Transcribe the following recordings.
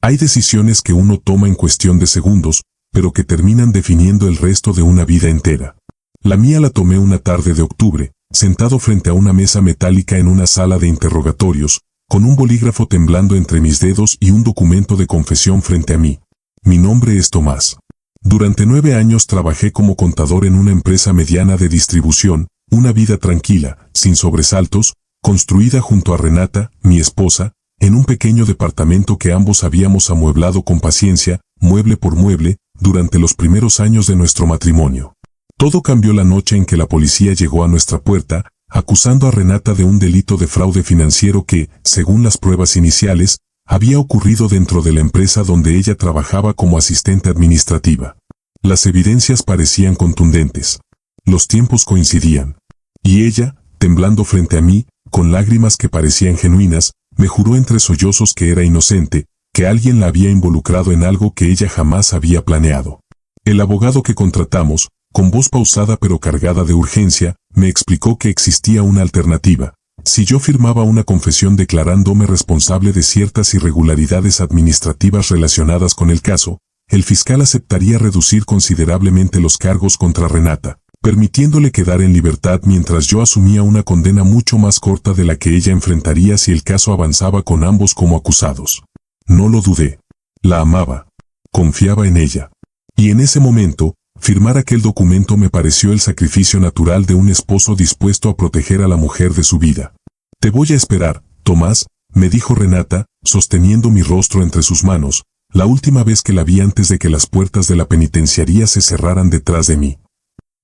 Hay decisiones que uno toma en cuestión de segundos, pero que terminan definiendo el resto de una vida entera. La mía la tomé una tarde de octubre, sentado frente a una mesa metálica en una sala de interrogatorios, con un bolígrafo temblando entre mis dedos y un documento de confesión frente a mí. Mi nombre es Tomás. Durante 9 años trabajé como contador en una empresa mediana de distribución, una vida tranquila, sin sobresaltos, construida junto a Renata, mi esposa, en un pequeño departamento que ambos habíamos amueblado con paciencia, mueble por mueble, durante los primeros años de nuestro matrimonio. Todo cambió la noche en que la policía llegó a nuestra puerta, acusando a Renata de un delito de fraude financiero que, según las pruebas iniciales, había ocurrido dentro de la empresa donde ella trabajaba como asistente administrativa. Las evidencias parecían contundentes. Los tiempos coincidían. Y ella, temblando frente a mí, con lágrimas que parecían genuinas, me juró entre sollozos que era inocente, que alguien la había involucrado en algo que ella jamás había planeado. El abogado que contratamos, con voz pausada pero cargada de urgencia, me explicó que existía una alternativa. Si yo firmaba una confesión declarándome responsable de ciertas irregularidades administrativas relacionadas con el caso, el fiscal aceptaría reducir considerablemente los cargos contra Renata, permitiéndole quedar en libertad mientras yo asumía una condena mucho más corta de la que ella enfrentaría si el caso avanzaba con ambos como acusados. No lo dudé. La amaba. Confiaba en ella. Y en ese momento, firmar aquel documento me pareció el sacrificio natural de un esposo dispuesto a proteger a la mujer de su vida. Te voy a esperar, Tomás, me dijo Renata, sosteniendo mi rostro entre sus manos, la última vez que la vi antes de que las puertas de la penitenciaría se cerraran detrás de mí.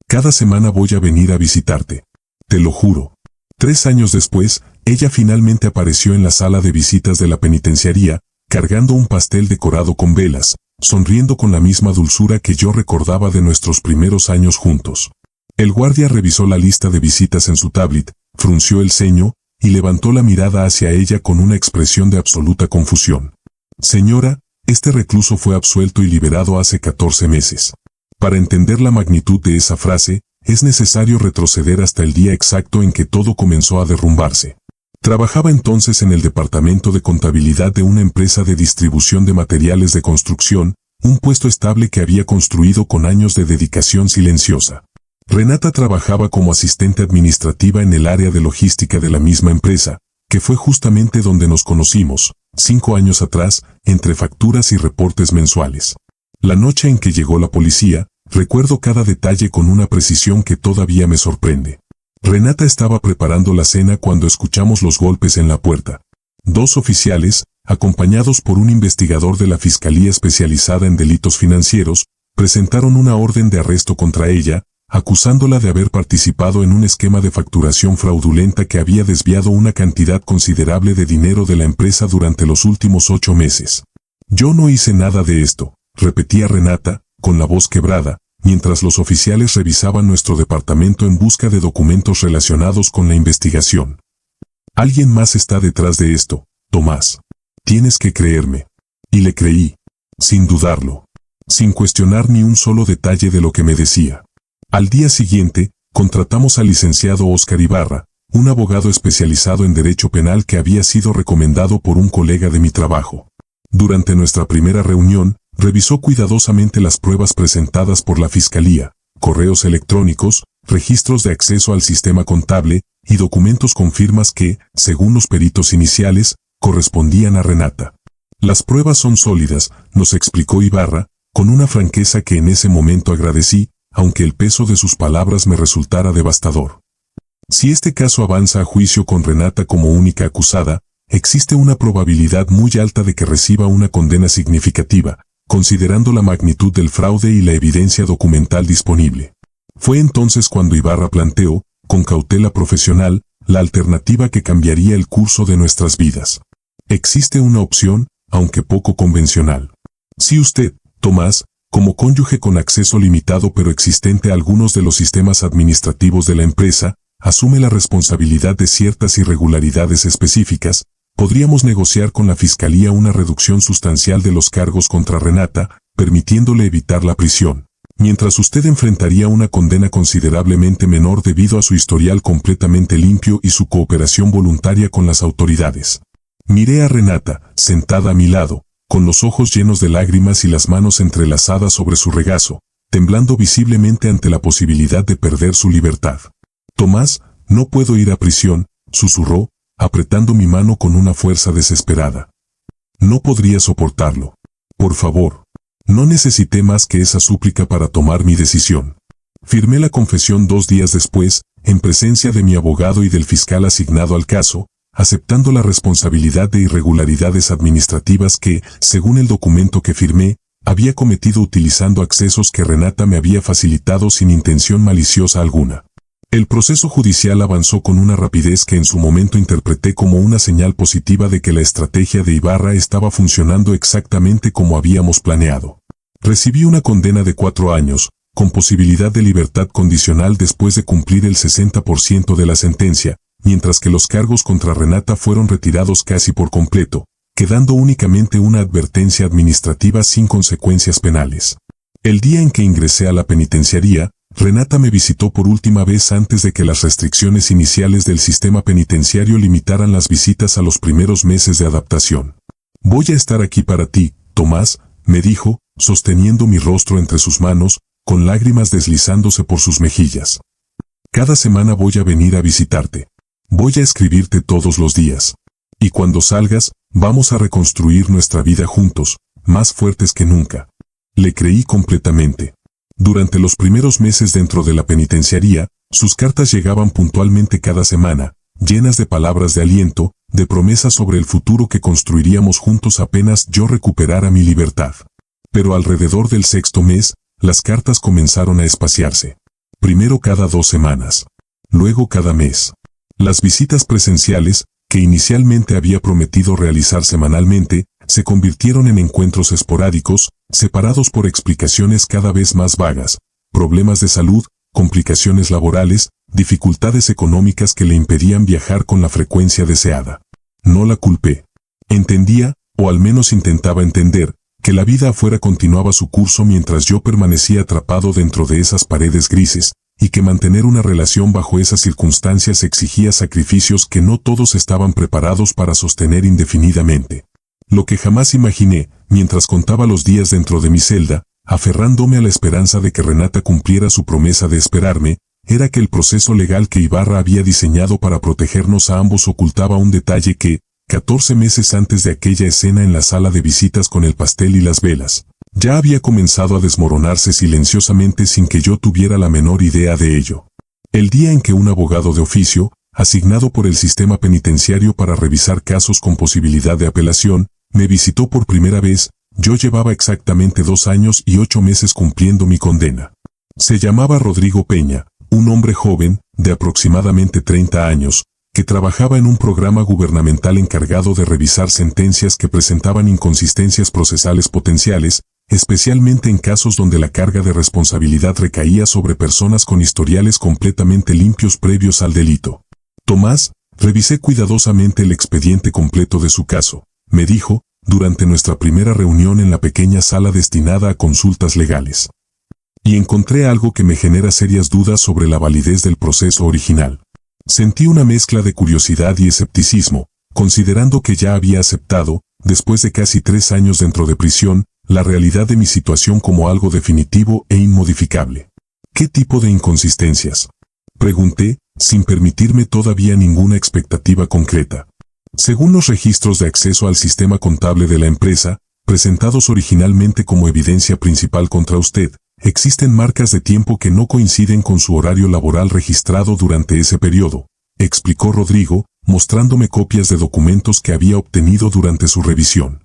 Cada semana voy a venir a visitarte. Te lo juro. 3 años después, ella finalmente apareció en la sala de visitas de la penitenciaría, cargando un pastel decorado con velas, sonriendo con la misma dulzura que yo recordaba de nuestros primeros años juntos. El guardia revisó la lista de visitas en su tablet, frunció el ceño, y levantó la mirada hacia ella con una expresión de absoluta confusión. Señora, este recluso fue absuelto y liberado hace 14 meses. Para entender la magnitud de esa frase, es necesario retroceder hasta el día exacto en que todo comenzó a derrumbarse. Trabajaba entonces en el departamento de contabilidad de una empresa de distribución de materiales de construcción, un puesto estable que había construido con años de dedicación silenciosa. Renata trabajaba como asistente administrativa en el área de logística de la misma empresa, que fue justamente donde nos conocimos, 5 años atrás, entre facturas y reportes mensuales. La noche en que llegó la policía, recuerdo cada detalle con una precisión que todavía me sorprende. Renata estaba preparando la cena cuando escuchamos los golpes en la puerta. 2 oficiales, acompañados por un investigador de la Fiscalía especializada en delitos financieros, presentaron una orden de arresto contra ella, acusándola de haber participado en un esquema de facturación fraudulenta que había desviado una cantidad considerable de dinero de la empresa durante los últimos 8 meses. Yo no hice nada de esto, repetía Renata, con la voz quebrada, mientras los oficiales revisaban nuestro departamento en busca de documentos relacionados con la investigación. Alguien más está detrás de esto, Tomás. Tienes que creerme. Y le creí, sin dudarlo, sin cuestionar ni un solo detalle de lo que me decía. Al día siguiente, contratamos al licenciado Óscar Ibarra, un abogado especializado en derecho penal que había sido recomendado por un colega de mi trabajo. Durante nuestra primera reunión, revisó cuidadosamente las pruebas presentadas por la Fiscalía, correos electrónicos, registros de acceso al sistema contable y documentos con firmas que, según los peritos iniciales, correspondían a Renata. Las pruebas son sólidas, nos explicó Ibarra, con una franqueza que en ese momento agradecí, aunque el peso de sus palabras me resultara devastador. Si este caso avanza a juicio con Renata como única acusada, existe una probabilidad muy alta de que reciba una condena significativa, considerando la magnitud del fraude y la evidencia documental disponible. Fue entonces cuando Ibarra planteó, con cautela profesional, la alternativa que cambiaría el curso de nuestras vidas. Existe una opción, aunque poco convencional. Si usted, Tomás, como cónyuge con acceso limitado pero existente a algunos de los sistemas administrativos de la empresa, asume la responsabilidad de ciertas irregularidades específicas, podríamos negociar con la Fiscalía una reducción sustancial de los cargos contra Renata, permitiéndole evitar la prisión, mientras usted enfrentaría una condena considerablemente menor debido a su historial completamente limpio y su cooperación voluntaria con las autoridades. Miré a Renata, sentada a mi lado, con los ojos llenos de lágrimas y las manos entrelazadas sobre su regazo, temblando visiblemente ante la posibilidad de perder su libertad. «Tomás, no puedo ir a prisión», susurró, apretando mi mano con una fuerza desesperada. No podría soportarlo. Por favor. No necesité más que esa súplica para tomar mi decisión. Firmé la confesión 2 días después, en presencia de mi abogado y del fiscal asignado al caso, aceptando la responsabilidad de irregularidades administrativas que, según el documento que firmé, había cometido utilizando accesos que Renata me había facilitado sin intención maliciosa alguna. El proceso judicial avanzó con una rapidez que en su momento interpreté como una señal positiva de que la estrategia de Ibarra estaba funcionando exactamente como habíamos planeado. Recibí una condena de 4 años, con posibilidad de libertad condicional después de cumplir el 60% de la sentencia, mientras que los cargos contra Renata fueron retirados casi por completo, quedando únicamente una advertencia administrativa sin consecuencias penales. El día en que ingresé a la penitenciaría, Renata me visitó por última vez antes de que las restricciones iniciales del sistema penitenciario limitaran las visitas a los primeros meses de adaptación. «Voy a estar aquí para ti, Tomás», me dijo, sosteniendo mi rostro entre sus manos, con lágrimas deslizándose por sus mejillas. «Cada semana voy a venir a visitarte. Voy a escribirte todos los días. Y cuando salgas, vamos a reconstruir nuestra vida juntos, más fuertes que nunca». Le creí completamente. Durante los primeros meses dentro de la penitenciaría, sus cartas llegaban puntualmente cada semana, llenas de palabras de aliento, de promesas sobre el futuro que construiríamos juntos apenas yo recuperara mi libertad. Pero alrededor del 6º mes, las cartas comenzaron a espaciarse. Primero cada 2 semanas. Luego cada mes. Las visitas presenciales, que inicialmente había prometido realizar semanalmente, se convirtieron en encuentros esporádicos, separados por explicaciones cada vez más vagas, problemas de salud, complicaciones laborales, dificultades económicas que le impedían viajar con la frecuencia deseada. No la culpé. Entendía, o al menos intentaba entender, que la vida afuera continuaba su curso mientras yo permanecía atrapado dentro de esas paredes grises, y que mantener una relación bajo esas circunstancias exigía sacrificios que no todos estaban preparados para sostener indefinidamente. Lo que jamás imaginé, mientras contaba los días dentro de mi celda, aferrándome a la esperanza de que Renata cumpliera su promesa de esperarme, era que el proceso legal que Ibarra había diseñado para protegernos a ambos ocultaba un detalle que, 14 meses antes de aquella escena en la sala de visitas con el pastel y las velas, ya había comenzado a desmoronarse silenciosamente sin que yo tuviera la menor idea de ello. El día en que un abogado de oficio, asignado por el sistema penitenciario para revisar casos con posibilidad de apelación, me visitó por primera vez, yo llevaba exactamente 2 años y 8 meses cumpliendo mi condena. Se llamaba Rodrigo Peña, un hombre joven, de aproximadamente 30 años, que trabajaba en un programa gubernamental encargado de revisar sentencias que presentaban inconsistencias procesales potenciales, especialmente en casos donde la carga de responsabilidad recaía sobre personas con historiales completamente limpios previos al delito. «Tomás, revisé cuidadosamente el expediente completo de su caso», me dijo, durante nuestra primera reunión en la pequeña sala destinada a consultas legales. «Y encontré algo que me genera serias dudas sobre la validez del proceso original». Sentí una mezcla de curiosidad y escepticismo, considerando que ya había aceptado, después de casi 3 años dentro de prisión, la realidad de mi situación como algo definitivo e inmodificable. ¿Qué tipo de inconsistencias?, pregunté, sin permitirme todavía ninguna expectativa concreta. Según los registros de acceso al sistema contable de la empresa, presentados originalmente como evidencia principal contra usted, existen marcas de tiempo que no coinciden con su horario laboral registrado durante ese periodo, explicó Rodrigo, mostrándome copias de documentos que había obtenido durante su revisión.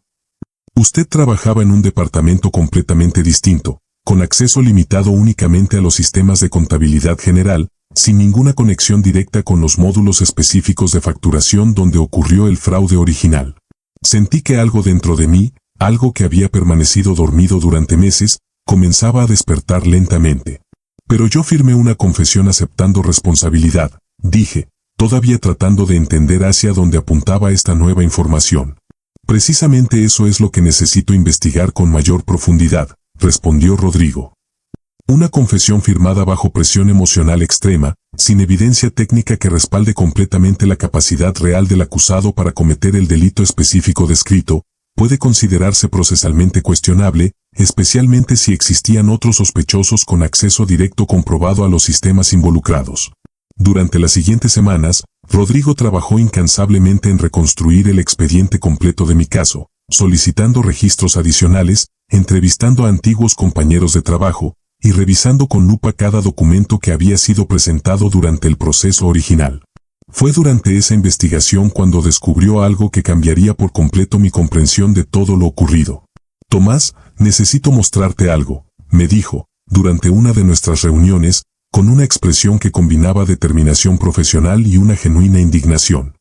Usted trabajaba en un departamento completamente distinto, con acceso limitado únicamente a los sistemas de contabilidad general, sin ninguna conexión directa con los módulos específicos de facturación donde ocurrió el fraude original. Sentí que algo dentro de mí, algo que había permanecido dormido durante meses, comenzaba a despertar lentamente. Pero yo firmé una confesión aceptando responsabilidad, dije, todavía tratando de entender hacia dónde apuntaba esta nueva información. Precisamente eso es lo que necesito investigar con mayor profundidad, respondió Rodrigo. Una confesión firmada bajo presión emocional extrema, sin evidencia técnica que respalde completamente la capacidad real del acusado para cometer el delito específico descrito, puede considerarse procesalmente cuestionable, especialmente si existían otros sospechosos con acceso directo comprobado a los sistemas involucrados. Durante las siguientes semanas, Rodrigo trabajó incansablemente en reconstruir el expediente completo de mi caso, solicitando registros adicionales, entrevistando a antiguos compañeros de trabajo, y revisando con lupa cada documento que había sido presentado durante el proceso original. Fue durante esa investigación cuando descubrió algo que cambiaría por completo mi comprensión de todo lo ocurrido. Tomás, necesito mostrarte algo, me dijo, durante una de nuestras reuniones, con una expresión que combinaba determinación profesional y una genuina indignación.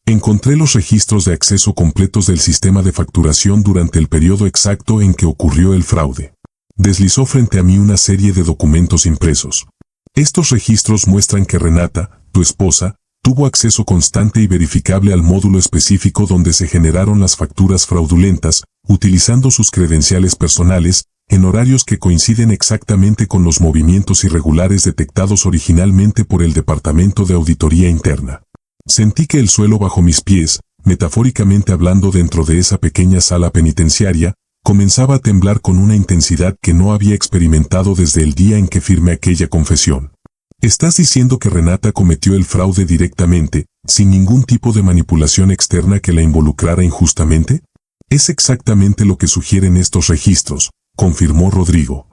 Encontré los registros de acceso completos del sistema de facturación durante el periodo exacto en que ocurrió el fraude. Deslizó frente a mí una serie de documentos impresos. Estos registros muestran que Renata, tu esposa, tuvo acceso constante y verificable al módulo específico donde se generaron las facturas fraudulentas, utilizando sus credenciales personales, en horarios que coinciden exactamente con los movimientos irregulares detectados originalmente por el Departamento de Auditoría Interna. Sentí que el suelo bajo mis pies, metafóricamente hablando dentro de esa pequeña sala penitenciaria, comenzaba a temblar con una intensidad que no había experimentado desde el día en que firmé aquella confesión. ¿Estás diciendo que Renata cometió el fraude directamente, sin ningún tipo de manipulación externa que la involucrara injustamente? Es exactamente lo que sugieren estos registros, confirmó Rodrigo.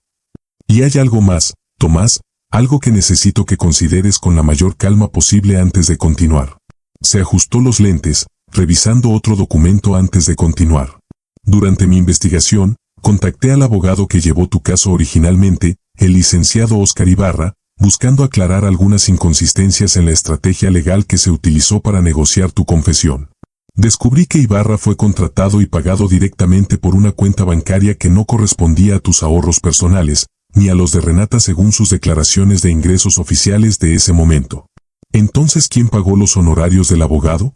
Y hay algo más, Tomás, algo que necesito que consideres con la mayor calma posible antes de continuar. Se ajustó los lentes, revisando otro documento antes de continuar. Durante mi investigación, contacté al abogado que llevó tu caso originalmente, el licenciado Óscar Ibarra, buscando aclarar algunas inconsistencias en la estrategia legal que se utilizó para negociar tu confesión. Descubrí que Ibarra fue contratado y pagado directamente por una cuenta bancaria que no correspondía a tus ahorros personales, ni a los de Renata según sus declaraciones de ingresos oficiales de ese momento. ¿Entonces quién pagó los honorarios del abogado?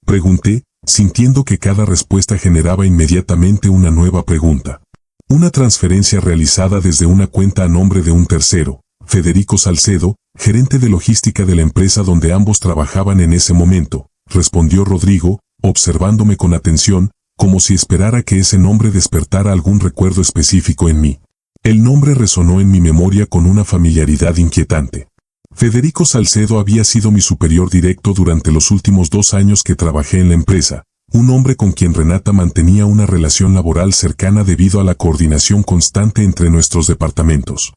Pregunté, sintiendo que cada respuesta generaba inmediatamente una nueva pregunta. Una transferencia realizada desde una cuenta a nombre de un tercero, Federico Salcedo, gerente de logística de la empresa donde ambos trabajaban en ese momento, respondió Rodrigo, observándome con atención, como si esperara que ese nombre despertara algún recuerdo específico en mí. El nombre resonó en mi memoria con una familiaridad inquietante. Federico Salcedo había sido mi superior directo durante los últimos 2 años que trabajé en la empresa, un hombre con quien Renata mantenía una relación laboral cercana debido a la coordinación constante entre nuestros departamentos.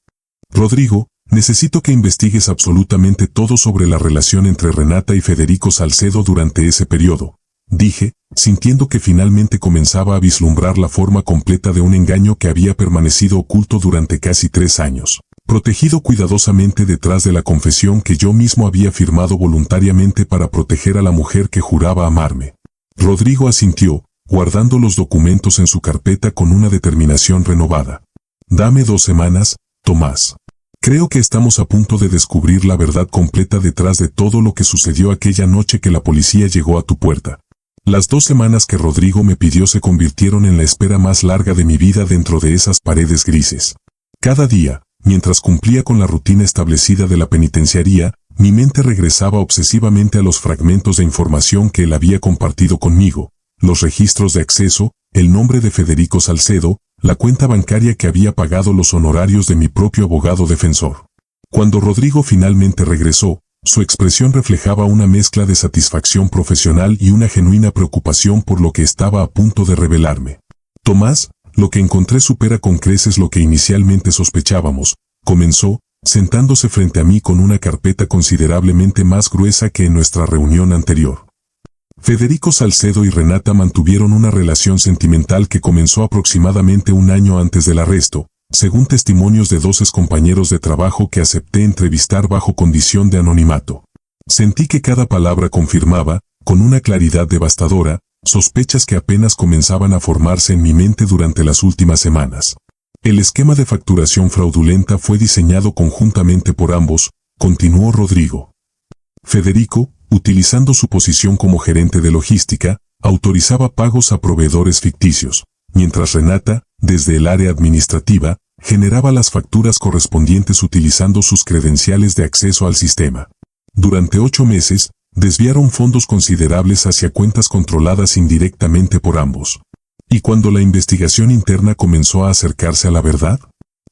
Rodrigo, necesito que investigues absolutamente todo sobre la relación entre Renata y Federico Salcedo durante ese periodo, dije, sintiendo que finalmente comenzaba a vislumbrar la forma completa de un engaño que había permanecido oculto durante casi 3 años, protegido cuidadosamente detrás de la confesión que yo mismo había firmado voluntariamente para proteger a la mujer que juraba amarme. Rodrigo asintió, guardando los documentos en su carpeta con una determinación renovada. Dame 2 semanas, Tomás. Creo que estamos a punto de descubrir la verdad completa detrás de todo lo que sucedió aquella noche que la policía llegó a tu puerta. Las 2 semanas que Rodrigo me pidió se convirtieron en la espera más larga de mi vida dentro de esas paredes grises. Cada día, mientras cumplía con la rutina establecida de la penitenciaría, mi mente regresaba obsesivamente a los fragmentos de información que él había compartido conmigo, los registros de acceso, el nombre de Federico Salcedo, la cuenta bancaria que había pagado los honorarios de mi propio abogado defensor. Cuando Rodrigo finalmente regresó, su expresión reflejaba una mezcla de satisfacción profesional y una genuina preocupación por lo que estaba a punto de revelarme. Tomás, lo que encontré supera con creces lo que inicialmente sospechábamos, comenzó, sentándose frente a mí con una carpeta considerablemente más gruesa que en nuestra reunión anterior. Federico Salcedo y Renata mantuvieron una relación sentimental que comenzó aproximadamente 1 año antes del arresto, según testimonios de 2 compañeros de trabajo que acepté entrevistar bajo condición de anonimato. Sentí que cada palabra confirmaba, con una claridad devastadora, sospechas que apenas comenzaban a formarse en mi mente durante las últimas semanas. El esquema de facturación fraudulenta fue diseñado conjuntamente por ambos, continuó Rodrigo. Federico, utilizando su posición como gerente de logística, autorizaba pagos a proveedores ficticios, mientras Renata, desde el área administrativa, generaba las facturas correspondientes utilizando sus credenciales de acceso al sistema. Durante 8 meses, desviaron fondos considerables hacia cuentas controladas indirectamente por ambos. ¿Y cuando la investigación interna comenzó a acercarse a la verdad?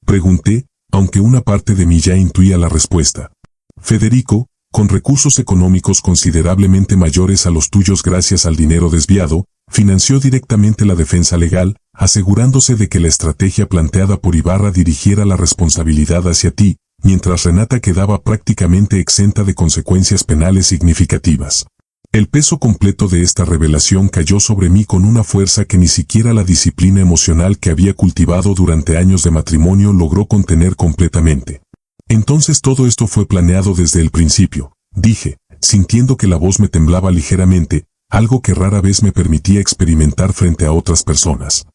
Pregunté, aunque una parte de mí ya intuía la respuesta. Federico, con recursos económicos considerablemente mayores a los tuyos gracias al dinero desviado, financió directamente la defensa legal, asegurándose de que la estrategia planteada por Ibarra dirigiera la responsabilidad hacia ti, mientras Renata quedaba prácticamente exenta de consecuencias penales significativas. El peso completo de esta revelación cayó sobre mí con una fuerza que ni siquiera la disciplina emocional que había cultivado durante años de matrimonio logró contener completamente. Entonces todo esto fue planeado desde el principio, dije, sintiendo que la voz me temblaba ligeramente, algo que rara vez me permitía experimentar frente a otras personas.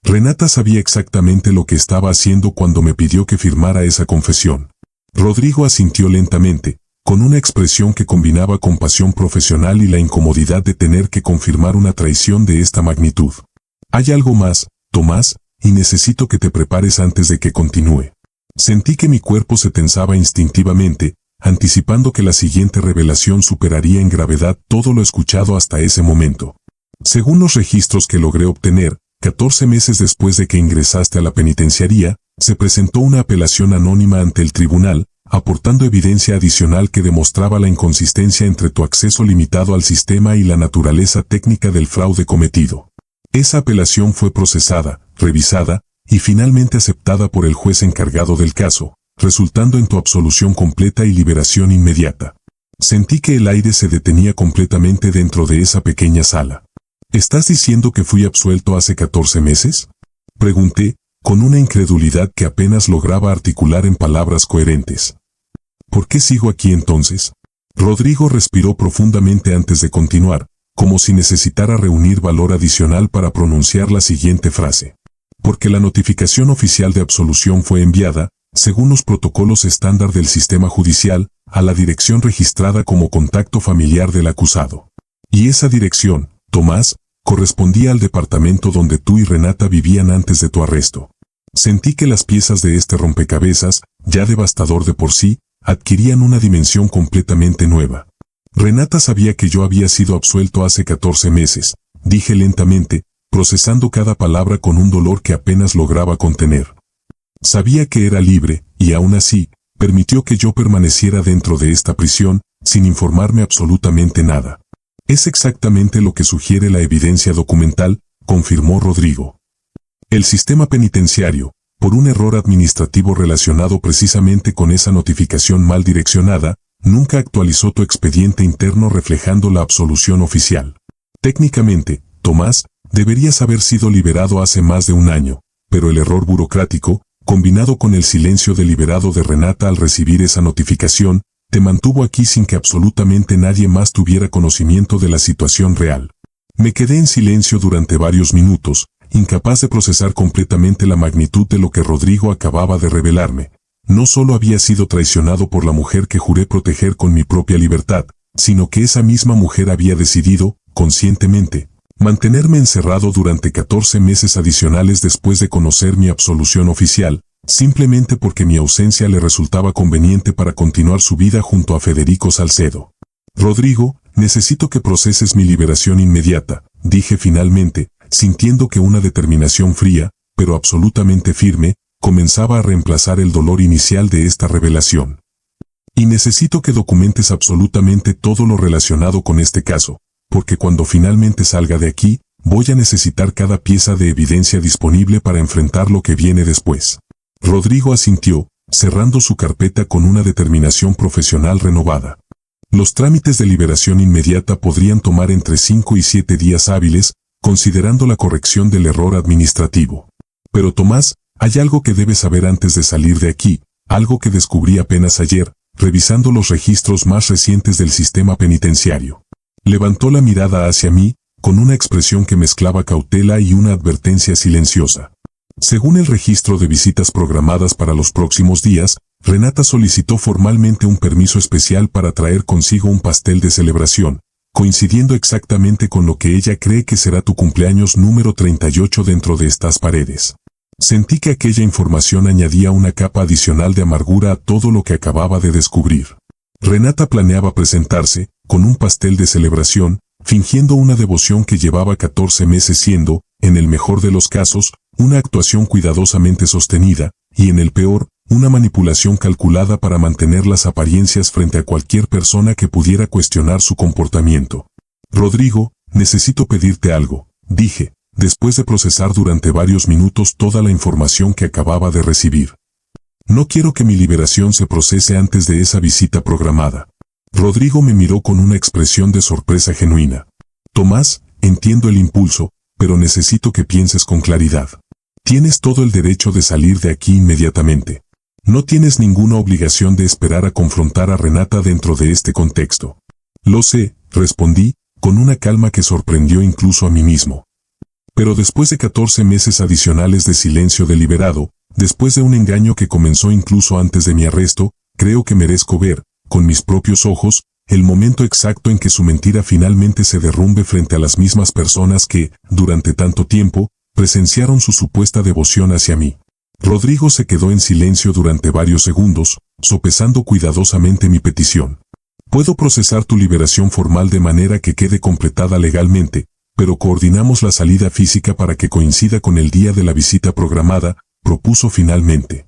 Renata sabía exactamente lo que estaba haciendo cuando me pidió que firmara esa confesión. Rodrigo asintió lentamente, con una expresión que combinaba compasión profesional y la incomodidad de tener que confirmar una traición de esta magnitud. Hay algo más, Tomás, y necesito que te prepares antes de que continúe. Sentí que mi cuerpo se tensaba instintivamente, anticipando que la siguiente revelación superaría en gravedad todo lo escuchado hasta ese momento. Según los registros que logré obtener, 14 meses después de que ingresaste a la penitenciaría, se presentó una apelación anónima ante el tribunal, aportando evidencia adicional que demostraba la inconsistencia entre tu acceso limitado al sistema y la naturaleza técnica del fraude cometido. Esa apelación fue procesada, revisada, y finalmente aceptada por el juez encargado del caso, resultando en tu absolución completa y liberación inmediata. Sentí que el aire se detenía completamente dentro de esa pequeña sala. ¿Estás diciendo que fui absuelto hace 14 meses? Pregunté, con una incredulidad que apenas lograba articular en palabras coherentes. ¿Por qué sigo aquí entonces? Rodrigo respiró profundamente antes de continuar, como si necesitara reunir valor adicional para pronunciar la siguiente frase. Porque la notificación oficial de absolución fue enviada, según los protocolos estándar del sistema judicial, a la dirección registrada como contacto familiar del acusado. Y esa dirección, Tomás, correspondía al departamento donde tú y Renata vivían antes de tu arresto. Sentí que las piezas de este rompecabezas, ya devastador de por sí, adquirían una dimensión completamente nueva. Renata sabía que yo había sido absuelto hace 14 meses, dije lentamente, procesando cada palabra con un dolor que apenas lograba contener. Sabía que era libre, y aún así, permitió que yo permaneciera dentro de esta prisión, sin informarme absolutamente nada. Es exactamente lo que sugiere la evidencia documental, confirmó Rodrigo. El sistema penitenciario, por un error administrativo relacionado precisamente con esa notificación mal direccionada, nunca actualizó tu expediente interno reflejando la absolución oficial. Técnicamente, Tomás, deberías haber sido liberado hace más de un año, pero el error burocrático, combinado con el silencio deliberado de Renata al recibir esa notificación, te mantuvo aquí sin que absolutamente nadie más tuviera conocimiento de la situación real. Me quedé en silencio durante varios minutos, incapaz de procesar completamente la magnitud de lo que Rodrigo acababa de revelarme. No solo había sido traicionado por la mujer que juré proteger con mi propia libertad, sino que esa misma mujer había decidido, conscientemente, mantenerme encerrado durante 14 meses adicionales después de conocer mi absolución oficial, simplemente porque mi ausencia le resultaba conveniente para continuar su vida junto a Federico Salcedo. Rodrigo, necesito que proceses mi liberación inmediata, dije finalmente, sintiendo que una determinación fría, pero absolutamente firme, comenzaba a reemplazar el dolor inicial de esta revelación. Y necesito que documentes absolutamente todo lo relacionado con este caso, porque cuando finalmente salga de aquí, voy a necesitar cada pieza de evidencia disponible para enfrentar lo que viene después. Rodrigo asintió, cerrando su carpeta con una determinación profesional renovada. Los trámites de liberación inmediata podrían tomar entre 5 y 7 días hábiles, considerando la corrección del error administrativo. Pero Tomás, hay algo que debes saber antes de salir de aquí, algo que descubrí apenas ayer, revisando los registros más recientes del sistema penitenciario. Levantó la mirada hacia mí, con una expresión que mezclaba cautela y una advertencia silenciosa. Según el registro de visitas programadas para los próximos días, Renata solicitó formalmente un permiso especial para traer consigo un pastel de celebración, coincidiendo exactamente con lo que ella cree que será tu cumpleaños número 38 dentro de estas paredes. Sentí que aquella información añadía una capa adicional de amargura a todo lo que acababa de descubrir. Renata planeaba presentarse, con un pastel de celebración, fingiendo una devoción que llevaba 14 meses siendo, en el mejor de los casos, una actuación cuidadosamente sostenida, y en el peor, una manipulación calculada para mantener las apariencias frente a cualquier persona que pudiera cuestionar su comportamiento. Rodrigo, necesito pedirte algo, dije, después de procesar durante varios minutos toda la información que acababa de recibir. No quiero que mi liberación se procese antes de esa visita programada. Rodrigo me miró con una expresión de sorpresa genuina. Tomás, entiendo el impulso, pero necesito que pienses con claridad. Tienes todo el derecho de salir de aquí inmediatamente. No tienes ninguna obligación de esperar a confrontar a Renata dentro de este contexto. Lo sé, respondí, con una calma que sorprendió incluso a mí mismo. Pero después de 14 meses adicionales de silencio deliberado, después de un engaño que comenzó incluso antes de mi arresto, creo que merezco ver, con mis propios ojos, el momento exacto en que su mentira finalmente se derrumbe frente a las mismas personas que, durante tanto tiempo, presenciaron su supuesta devoción hacia mí. Rodrigo se quedó en silencio durante varios segundos, sopesando cuidadosamente mi petición. Puedo procesar tu liberación formal de manera que quede completada legalmente, pero coordinamos la salida física para que coincida con el día de la visita programada, propuso finalmente.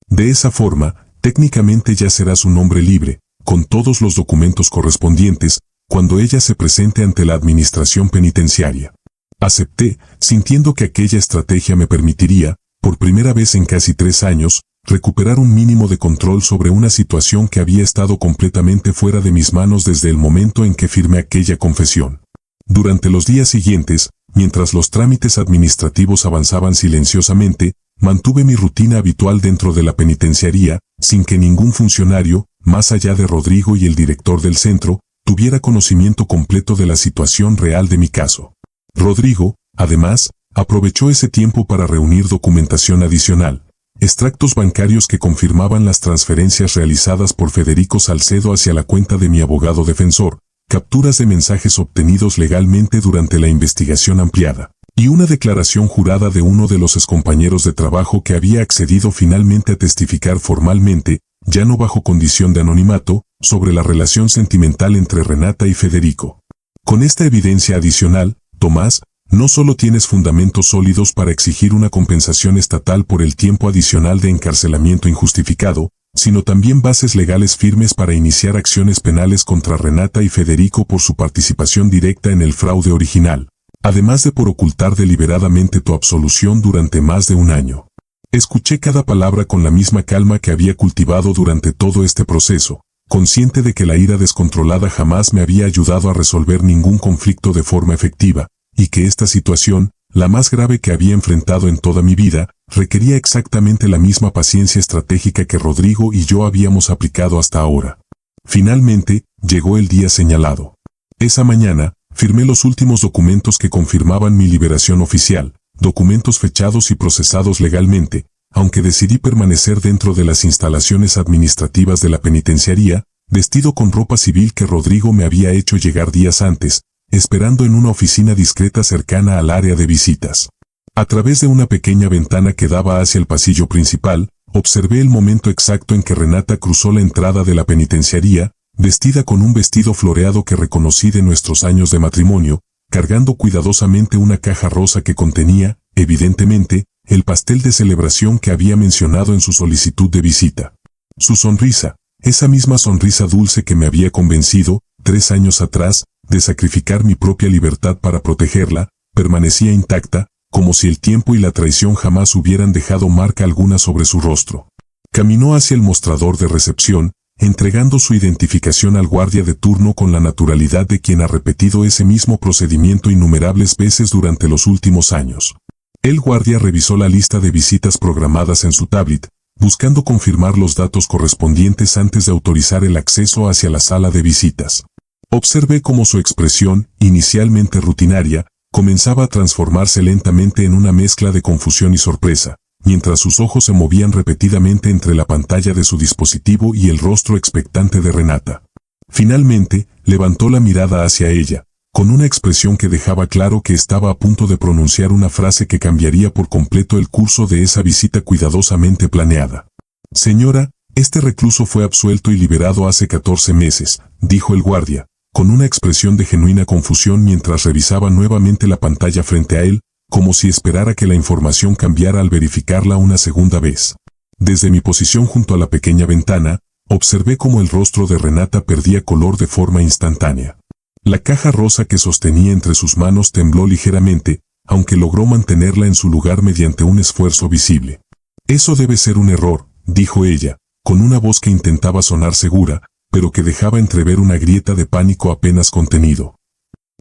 De esa forma, técnicamente ya serás un hombre libre, con todos los documentos correspondientes, cuando ella se presente ante la administración penitenciaria. Acepté, sintiendo que aquella estrategia me permitiría, por primera vez en casi 3 años, recuperar un mínimo de control sobre una situación que había estado completamente fuera de mis manos desde el momento en que firmé aquella confesión. Durante los días siguientes, mientras los trámites administrativos avanzaban silenciosamente, mantuve mi rutina habitual dentro de la penitenciaría, sin que ningún funcionario, más allá de Rodrigo y el director del centro, tuviera conocimiento completo de la situación real de mi caso. Rodrigo, además, aprovechó ese tiempo para reunir documentación adicional, extractos bancarios que confirmaban las transferencias realizadas por Federico Salcedo hacia la cuenta de mi abogado defensor, capturas de mensajes obtenidos legalmente durante la investigación ampliada, y una declaración jurada de uno de los excompañeros de trabajo que había accedido finalmente a testificar formalmente, ya no bajo condición de anonimato, sobre la relación sentimental entre Renata y Federico. Con esta evidencia adicional, Tomás, no solo tienes fundamentos sólidos para exigir una compensación estatal por el tiempo adicional de encarcelamiento injustificado, sino también bases legales firmes para iniciar acciones penales contra Renata y Federico por su participación directa en el fraude original, además de por ocultar deliberadamente tu absolución durante más de un año. Escuché cada palabra con la misma calma que había cultivado durante todo este proceso, consciente de que la ira descontrolada jamás me había ayudado a resolver ningún conflicto de forma efectiva, y que esta situación, la más grave que había enfrentado en toda mi vida, requería exactamente la misma paciencia estratégica que Rodrigo y yo habíamos aplicado hasta ahora. Finalmente, llegó el día señalado. Esa mañana, firmé los últimos documentos que confirmaban mi liberación oficial, documentos fechados y procesados legalmente, aunque decidí permanecer dentro de las instalaciones administrativas de la penitenciaría, vestido con ropa civil que Rodrigo me había hecho llegar días antes, esperando en una oficina discreta cercana al área de visitas. A través de una pequeña ventana que daba hacia el pasillo principal, observé el momento exacto en que Renata cruzó la entrada de la penitenciaría, vestida con un vestido floreado que reconocí de nuestros años de matrimonio, cargando cuidadosamente una caja rosa que contenía, evidentemente, el pastel de celebración que había mencionado en su solicitud de visita. Su sonrisa, esa misma sonrisa dulce que me había convencido, 3 años atrás, de sacrificar mi propia libertad para protegerla, permanecía intacta, como si el tiempo y la traición jamás hubieran dejado marca alguna sobre su rostro. Caminó hacia el mostrador de recepción, entregando su identificación al guardia de turno con la naturalidad de quien ha repetido ese mismo procedimiento innumerables veces durante los últimos años. El guardia revisó la lista de visitas programadas en su tablet, buscando confirmar los datos correspondientes antes de autorizar el acceso hacia la sala de visitas. Observé cómo su expresión, inicialmente rutinaria, comenzaba a transformarse lentamente en una mezcla de confusión y sorpresa, mientras sus ojos se movían repetidamente entre la pantalla de su dispositivo y el rostro expectante de Renata. Finalmente, levantó la mirada hacia ella, con una expresión que dejaba claro que estaba a punto de pronunciar una frase que cambiaría por completo el curso de esa visita cuidadosamente planeada. Señora, este recluso fue absuelto y liberado hace 14 meses, dijo el guardia, con una expresión de genuina confusión mientras revisaba nuevamente la pantalla frente a él, como si esperara que la información cambiara al verificarla una segunda vez. Desde mi posición junto a la pequeña ventana, observé cómo el rostro de Renata perdía color de forma instantánea. La caja rosa que sostenía entre sus manos tembló ligeramente, aunque logró mantenerla en su lugar mediante un esfuerzo visible. «Eso debe ser un error», dijo ella, con una voz que intentaba sonar segura, pero que dejaba entrever una grieta de pánico apenas contenido.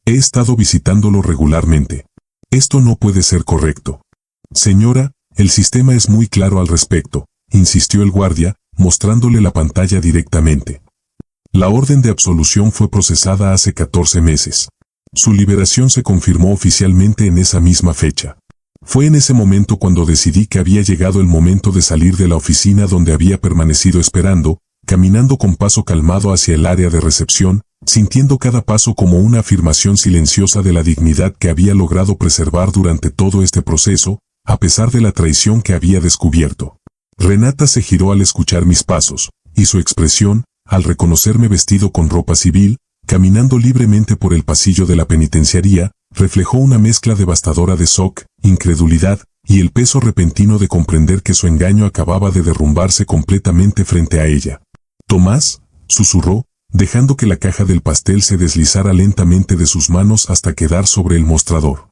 «He estado visitándolo regularmente. Esto no puede ser correcto». «Señora, el sistema es muy claro al respecto», insistió el guardia, mostrándole la pantalla directamente. La orden de absolución fue procesada hace 14 meses. Su liberación se confirmó oficialmente en esa misma fecha. Fue en ese momento cuando decidí que había llegado el momento de salir de la oficina donde había permanecido esperando, caminando con paso calmado hacia el área de recepción, sintiendo cada paso como una afirmación silenciosa de la dignidad que había logrado preservar durante todo este proceso, a pesar de la traición que había descubierto. Renata se giró al escuchar mis pasos, y su expresión, al reconocerme vestido con ropa civil, caminando libremente por el pasillo de la penitenciaría, reflejó una mezcla devastadora de shock, incredulidad, y el peso repentino de comprender que su engaño acababa de derrumbarse completamente frente a ella. «Tomás», susurró, dejando que la caja del pastel se deslizara lentamente de sus manos hasta quedar sobre el mostrador.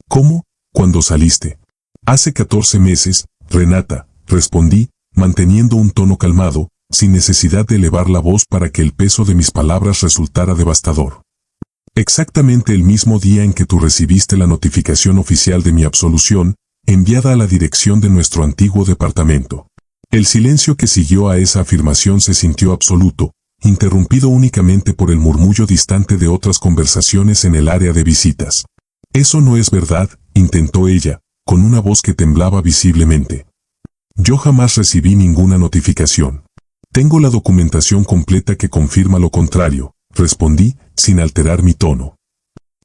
«¿Cómo? ¿Cuándo saliste?» «Hace 14 meses, Renata», respondí, manteniendo un tono calmado, sin necesidad de elevar la voz para que el peso de mis palabras resultara devastador. «Exactamente el mismo día en que tú recibiste la notificación oficial de mi absolución, enviada a la dirección de nuestro antiguo departamento». El silencio que siguió a esa afirmación se sintió absoluto, interrumpido únicamente por el murmullo distante de otras conversaciones en el área de visitas. «Eso no es verdad», intentó ella, con una voz que temblaba visiblemente. «Yo jamás recibí ninguna notificación. Tengo la documentación completa que confirma lo contrario», respondí, sin alterar mi tono.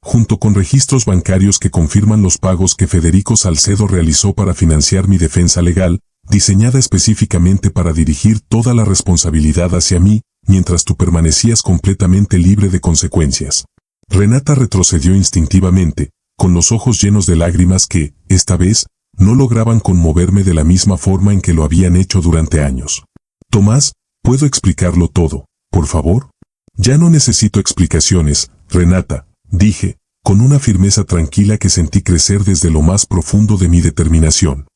«Junto con registros bancarios que confirman los pagos que Federico Salcedo realizó para financiar mi defensa legal, diseñada específicamente para dirigir toda la responsabilidad hacia mí, mientras tú permanecías completamente libre de consecuencias». Renata retrocedió instintivamente, con los ojos llenos de lágrimas que, esta vez, no lograban conmoverme de la misma forma en que lo habían hecho durante años. «Tomás, ¿puedo explicarlo todo, por favor?» «Ya no necesito explicaciones, Renata», dije, con una firmeza tranquila que sentí crecer desde lo más profundo de mi determinación.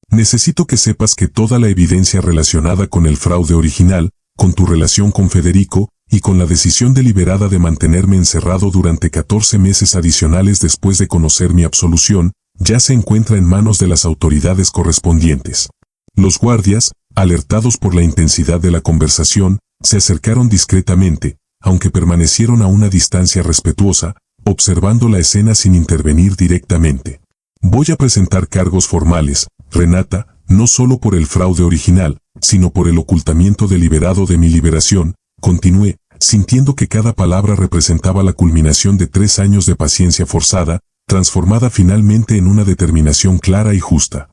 «Necesito que sepas que toda la evidencia relacionada con el fraude original, con tu relación con Federico, y con la decisión deliberada de mantenerme encerrado durante 14 meses adicionales después de conocer mi absolución, ya se encuentra en manos de las autoridades correspondientes». Los guardias, alertados por la intensidad de la conversación, se acercaron discretamente, aunque permanecieron a una distancia respetuosa, observando la escena sin intervenir directamente. «Voy a presentar cargos formales, Renata, no solo por el fraude original, sino por el ocultamiento deliberado de mi liberación», continué, sintiendo que cada palabra representaba la culminación de 3 años de paciencia forzada, transformada finalmente en una determinación clara y justa.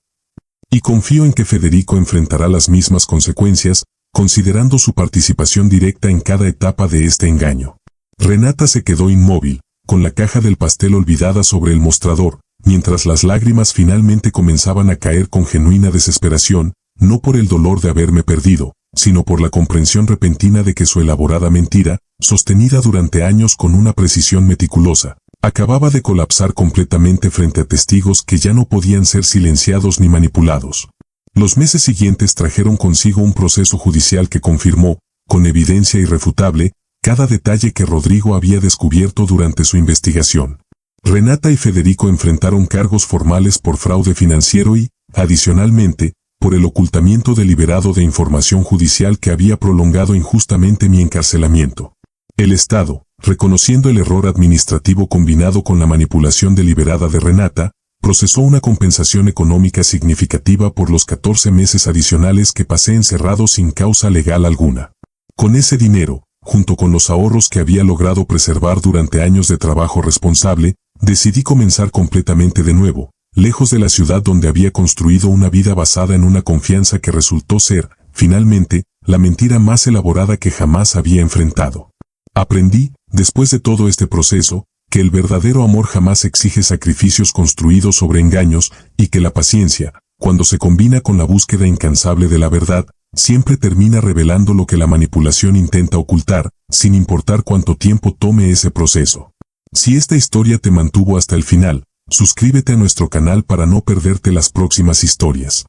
«Y confío en que Federico enfrentará las mismas consecuencias, considerando su participación directa en cada etapa de este engaño». Renata se quedó inmóvil, con la caja del pastel olvidada sobre el mostrador, mientras las lágrimas finalmente comenzaban a caer con genuina desesperación, no por el dolor de haberme perdido, sino por la comprensión repentina de que su elaborada mentira, sostenida durante años con una precisión meticulosa, acababa de colapsar completamente frente a testigos que ya no podían ser silenciados ni manipulados. Los meses siguientes trajeron consigo un proceso judicial que confirmó, con evidencia irrefutable, cada detalle que Rodrigo había descubierto durante su investigación. Renata y Federico enfrentaron cargos formales por fraude financiero y, adicionalmente, por el ocultamiento deliberado de información judicial que había prolongado injustamente mi encarcelamiento. El Estado, reconociendo el error administrativo combinado con la manipulación deliberada de Renata, procesó una compensación económica significativa por los 14 meses adicionales que pasé encerrado sin causa legal alguna. Con ese dinero, junto con los ahorros que había logrado preservar durante años de trabajo responsable, decidí comenzar completamente de nuevo, lejos de la ciudad donde había construido una vida basada en una confianza que resultó ser, finalmente, la mentira más elaborada que jamás había enfrentado. Aprendí, Después de todo este proceso, que el verdadero amor jamás exige sacrificios construidos sobre engaños y que la paciencia, cuando se combina con la búsqueda incansable de la verdad, siempre termina revelando lo que la manipulación intenta ocultar, sin importar cuánto tiempo tome ese proceso. Si esta historia te mantuvo hasta el final, suscríbete a nuestro canal para no perderte las próximas historias.